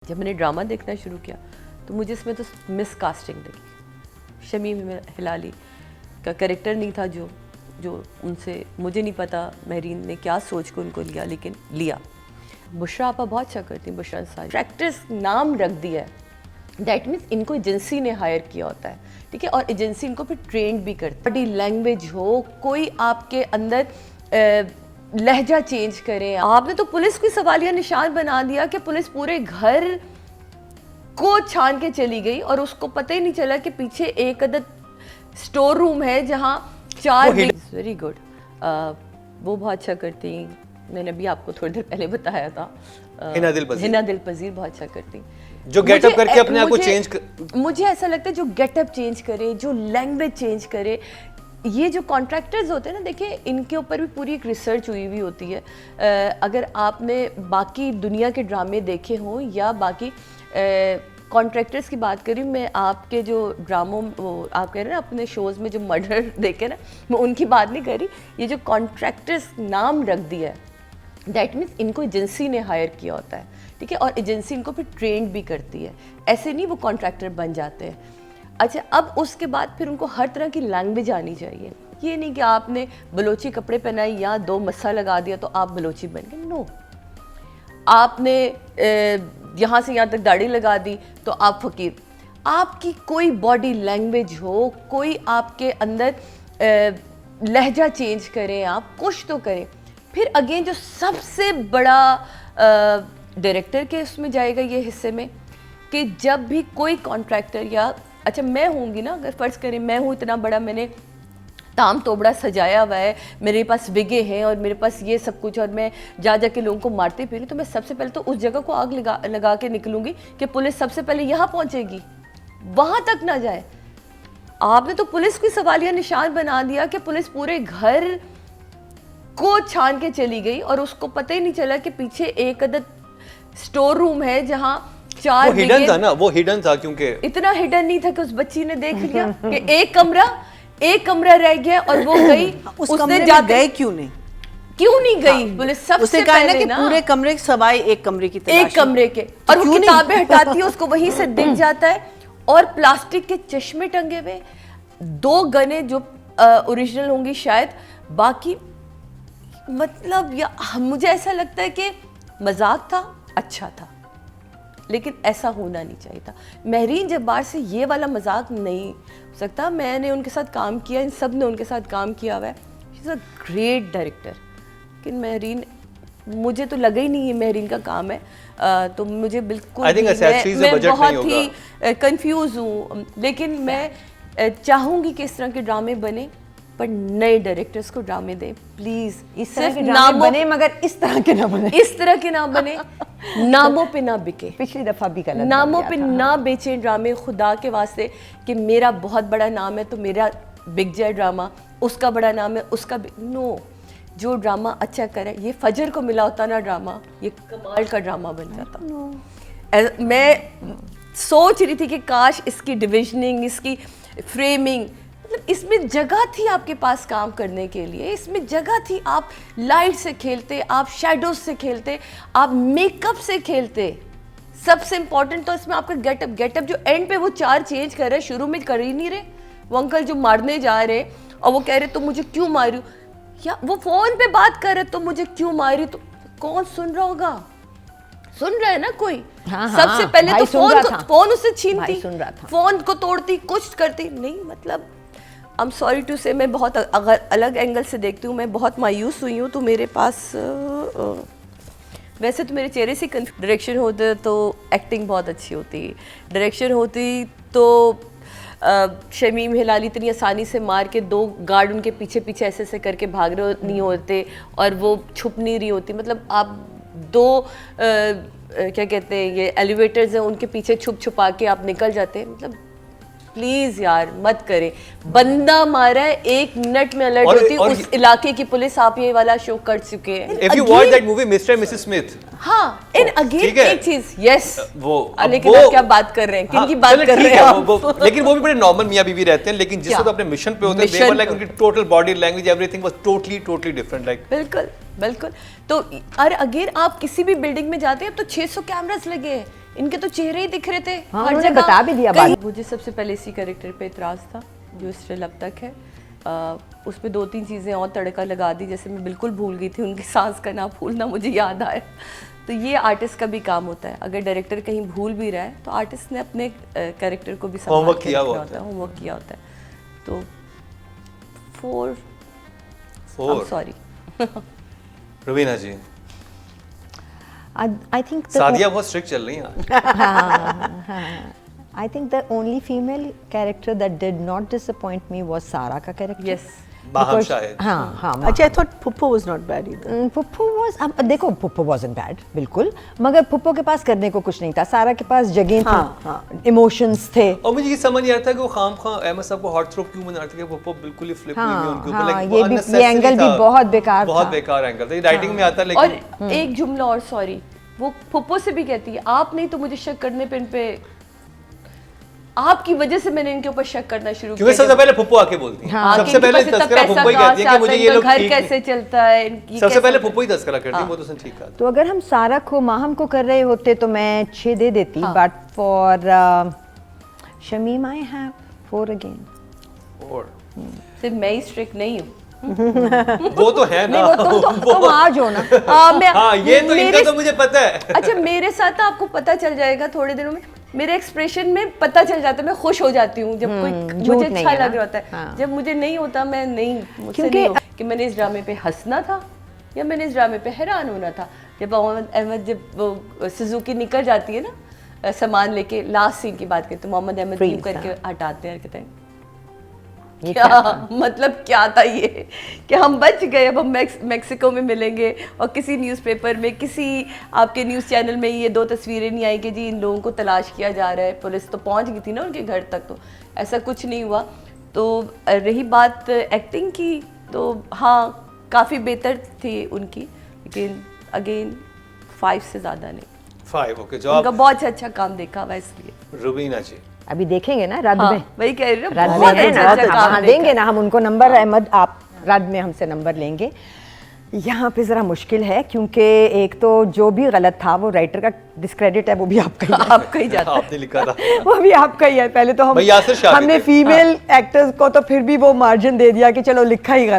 जब मैंने ड्रामा देखना शुरू किया तो मुझे इसमें तो मिस कास्टिंग लगी। शमीम हिलाली का कैरेक्टर नहीं था जो उनसे, मुझे नहीं पता महरीन ने क्या सोच को उनको लिया, लेकिन लिया। बुशरा आपा बहुत अच्छा करती हैं, बुशरा अंसारी। एक्ट्रेस नाम रख दिया है, दैट मीन्स इनको एजेंसी ने हायर किया होता है, ठीक है, और एजेंसी इनको फिर ट्रेंड भी करती है। बॉडी लैंग्वेज हो, कोई आपके अंदर लहजा चेंज करें। आपने तो पुलिस को सवालिया निशान बना दिया कि पुलिस पूरे घर को छान के चली गई और उसको पता ही नहीं चला कि पीछे एक अदद स्टोर रूम है जहां 4। वेरी गुड, वो बहुत अच्छा करती हैं। मैंने अभी आपको थोड़ी देर पहले बताया था, हिना दिल पजीर बहुत अच्छा करती, जो गेटअप करके अपने आप को चेंज मुझे ऐसा लगता है जो गेटअप चेंज करे, जो लैंग्वेज चेंज करे। ये जो कॉन्ट्रैक्टर्स होते हैं ना, देखिए इनके ऊपर भी पूरी एक रिसर्च हुई होती है। अगर आपने बाकी दुनिया के ड्रामे देखे हों या बाकी कॉन्ट्रैक्टर्स की बात करी, मैं आपके जो ड्रामों, वो आप कह रहे हैं ना अपने शोज़ में जो मर्डर देखे ना, मैं उनकी बात नहीं करी। ये जो कॉन्ट्रैक्टर्स नाम रख दिया है, दैट मीन्स इनको एजेंसी ने हायर किया होता है, ठीक है, और एजेंसी इनको फिर ट्रेंड भी करती है। ऐसे नहीं वो कॉन्ट्रैक्टर बन जाते हैं। अच्छा, अब उसके बाद फिर उनको हर तरह की लैंग्वेज आनी चाहिए। ये नहीं कि आपने बलोची कपड़े पहनाए या 2 मस्सा लगा दिया तो आप बलोची बन गए। नो, आपने यहाँ से यहाँ तक दाढ़ी लगा दी तो आप फकीर। आपकी कोई बॉडी लैंग्वेज हो, कोई आपके अंदर लहजा चेंज करें, आप कुछ तो करें। फिर अगेन जो सबसे बड़ा डायरेक्टर के उसमें जाएगा ये हिस्से में, कि जब भी कोई कॉन्ट्रैक्टर या अच्छा मैं होंगी ना, अगर फ़र्ज़ करें मैं हूँ, इतना बड़ा मैंने ताम तोबड़ा सजाया हुआ है, मेरे पास विगे हैं और मेरे पास ये सब कुछ, और मैं जा के लोगों को मारती फिरी, तो मैं सबसे पहले तो उस जगह को आग लगा के निकलूँगी कि पुलिस सबसे पहले यहाँ पहुँचेगी, वहाँ तक ना जाए। आपने तो पुलिस को सवालिया निशान बना दिया कि पुलिस पूरे घर को छान के चली गई और उसको पता ही नहीं चला कि पीछे एक अदद स्टोर रूम है जहाँ 4। वो हिडन था ना, वो हिडन था, क्योंकि इतना हिडन नहीं था कि उस बच्ची ने देख लिया कि एक कमरा रह गया और वो गई। उसने गए क्यों नहीं गई? पुलिस सबसे पहले कि पूरे कमरे सवाए एक कमरे की तलाश, एक कमरे के, और वो किताबें हटाती है, उसको वहीं से दिख जाता है, और प्लास्टिक के चश्मे टंगे हुए, 2 गने जो ओरिजिनल होंगी शायद, बाकी मतलब मुझे ऐसा लगता है कि मजाक था, अच्छा था, लेकिन ऐसा होना नहीं चाहिए था। महरीन जब्बार से ये वाला मजाक नहीं हो सकता। मैंने उनके साथ काम किया, इन सब ने उनके साथ काम किया हुआ है। She is a great director, लेकिन महरीन, मुझे तो लगा ही नहीं है महरीन का काम है, तो मुझे बिल्कुल मैं बहुत ही कंफ्यूज हूँ। लेकिन मैं चाहूँगी कि इस तरह के ड्रामे बने, पर नए डायरेक्टर्स को ड्रामे दें प्लीज। इस तरह के ड्रामे बने, मगर इस तरह के ना बने, इस तरह के ना बने, नामों पे ना बिके। पिछली दफा भी गलत नामों पे ना बेचें ड्रामे, खुदा के वास्ते, कि मेरा बहुत बड़ा नाम है तो मेरा बिक जाए ड्रामा, उसका बड़ा नाम है उसका नो। जो ड्रामा अच्छा करे, ये फजर को मिला होता ना ड्रामा, ये कमाल का ड्रामा बन जाता। मैं सोच रही थी कि काश इसकी डिविजनिंग, इसकी फ्रेमिंग, मतलब इसमें जगह थी आपके पास काम करने के लिए, इसमें जगह थी। आप लाइट से खेलते, आप शैडोज से खेलते, आप मेकअप से खेलते। सबसे इंपॉर्टेंट तो इसमें आपका गेटअप जो एंड पे वो 4 चेंज कर रहे, शुरू में कर ही नहीं रहे। वो अंकल जो मारने जा रहे और वो कह रहे तुम मुझे क्यों मारी हो, या वो फोन पे बात कर रहे तुम मुझे क्यों मारी, तो कौन सुन रहा होगा? सुन रहा है ना कोई? हाँ, सबसे पहले तो फोन उससे छीनती, सुन रहा था, फोन को तोड़ती, कुछ करती नहीं। मतलब आई एम सॉरी टू से, मैं बहुत अलग एंगल से देखती हूँ, मैं बहुत मायूस हुई हूँ। तो मेरे पास वैसे तो मेरे चेहरे से डायरेक्शन होते तो एक्टिंग बहुत अच्छी होती, डायरेक्शन होती तो शमीम हिलाली इतनी आसानी से मार के 2 गार्ड उनके पीछे पीछे ऐसे ऐसे करके भाग रहे नहीं होते और वो छुप नहीं रही होती। मतलब आप 2 क्या कहते हैं, ये एलिवेटर्स हैं, उनके पीछे छुपा के आप निकल जाते हैं। मतलब प्लीज यार मत करें। बंदा मारा है, 1 मिनट में अलर्ट होती है उस इलाके की पुलिस। आप ये वाला शो कर चुके हैं। If you watch that movie Mr. and Mrs. Smith, हाँ, इन अगेन एक चीज, यस, लेकिन वो आप क्या बात कर रहे हैं, किनकी बात कर रहे हैं आप? लेकिन वो भी बड़े नॉर्मल मियां बीवी रहते हैं, लेकिन जिस वक्त अपने मिशन पे होते हैं, they were like उनकी total body language, everything was totally different. Like बिल्कुल। तो और अगेन आप किसी भी बिल्डिंग में जाते हैं, अब तो 600 कैमरास लगे हैं, इनके तो चेहरे ही दिख रहे थे हाँ, हर उन्होंने जगह। बता भी दिया कहीं- बात। मुझे सबसे पहले इसी कैरेक्टर पे इतराज़ था जो स्टिल अब तक है। उस पर 2-3 चीज़ें और तड़का लगा दी, जैसे मैं बिल्कुल भूल गई थी उनकी सांस का ना भूलना, मुझे याद आया। तो ये आर्टिस्ट का भी काम होता है, अगर डायरेक्टर कहीं भूल भी रहा है तो आर्टिस्ट ने अपने कैरेक्टर को भी संभाल होमवर्क के किया रखना हुआ होता है, होमवर्क किया होता है। तो 4 sorry. Rubina ji, I think Sadia बहुत स्ट्रिक्ट चल रही हैं। I think the only female character that did not disappoint me was Sara का character. Yes. बाहम Because- शायद। हाँ हाँ अच्छा, I thought Puppo was not bad either. पुप्पो was अब देखो पुप्पो wasn't bad बिल्कुल, मगर पुप्पो के पास करने को कुछ नहीं था, सारा के पास जगह हाँ, थी, इमोशंस थे। और मुझे ये समझ नहीं आता कि वो खाम अहमद साहब को हॉट थ्रोप क्यों बना रहे थे कि वो बिल्कुल ही फ्लिप हुई हाँ, हुई उनके ऊपर, हाँ, like, ये वो भी- ये unnecessary angle भी था। बहुत बेकार बहुत था। बेकार एंगल था, ये राइटिंग में आता है और लेकिन एक जुमला और, सॉरी, वो पुप्पो से भी कहती है आप नहीं तो मुझे शक करने पे इन पे, आपकी वजह से मैंने इनके ऊपर शक करना शुरू क्योंकि किया। सबसे पहले पुप्पो आके बोलती है। हाँ, सबसे कि इनके पहले पास इतना तस्करा पैसा पुप्पो ही कहाँ कहती है से कि मुझे आता है, ये लोग इनका घर ठीक कैसे नहीं। चलता है, ये सबसे कैसे पहले होता है? पुप्पो ही तस्करा करती है, वो तो उसने ठीक कहा। तो अगर हम सारा को माहम को कर रहे होते तो मैं 6 दे देती, but for Shamim I have 4 again. और सिर्फ मैं ही स्ट्रिक्ट नहीं हूँ। वो तो है ना। नहीं वो तुम आ जाओ ना। हाँ, ये तो इनका तो मुझे पता है। अच्छा, मेरे साथ तो आपको पता चल जाएगा थोड़े दिनों में, मेरे एक्सप्रेशन में पता चल जाता है, मैं खुश हो जाती हूँ जब कोई झूठ मुझे नहीं अच्छा है ना। लग रहा होता है। हाँ। जब मुझे नहीं होता, मैं नहीं, मुझसे क्योंकि- नहीं होता कि मैंने इस ड्रामे पे हंसना था या मैंने इस ड्रामे पे हैरान होना था। जब मोहम्मद अहमद, जब वो सुजुकी निकल जाती है ना सामान लेके, लास्ट सीन की बात करते हैं, मोहम्मद अहमद यूं Freeze, करके हटाते हैं और कहते हैं ये क्या मतलब क्या था ये, कि हम बच गए, अब हम मेक्सिको में मिलेंगे और किसी न्यूज़पेपर में, किसी आपके न्यूज़ चैनल में ये 2 तस्वीरें नहीं आई कि जी इन लोगों को तलाश किया जा रहा है, पुलिस तो पहुंच गई थी ना उनके घर तक, तो ऐसा कुछ नहीं हुआ। तो रही बात एक्टिंग की, तो हाँ काफ़ी बेहतर थी उनकी, लेकिन अगेन 5 से ज़्यादा नहीं। 5 ओके। जो उनका आप बहुत अच्छा काम देखा हुआ इसलिए। रुबीना जी, अभी देखेंगे ना रद हाँ, में, वही कह रही हूँ, रद बहुत में है अच्छा ना, अच्छा काम हाँ, देखा। देंगे ना हम उनको नंबर। अहमद आप रद में हमसे नंबर लेंगे। यहाँ पे ज़रा मुश्किल है क्योंकि एक तो जो भी गलत था वो राइटर का डिस्क्रेडिट है, वो भी आपका ही है। आपका ही जाता है। आपने लिखा था। वो भी आपका ही है। पहले तो हम भाई यासिर शाह भी हमने थे। फीमेल एक्टर्स को तो फिर भी वो मार्जिन दे दिया कि चलो लिखा ही गलत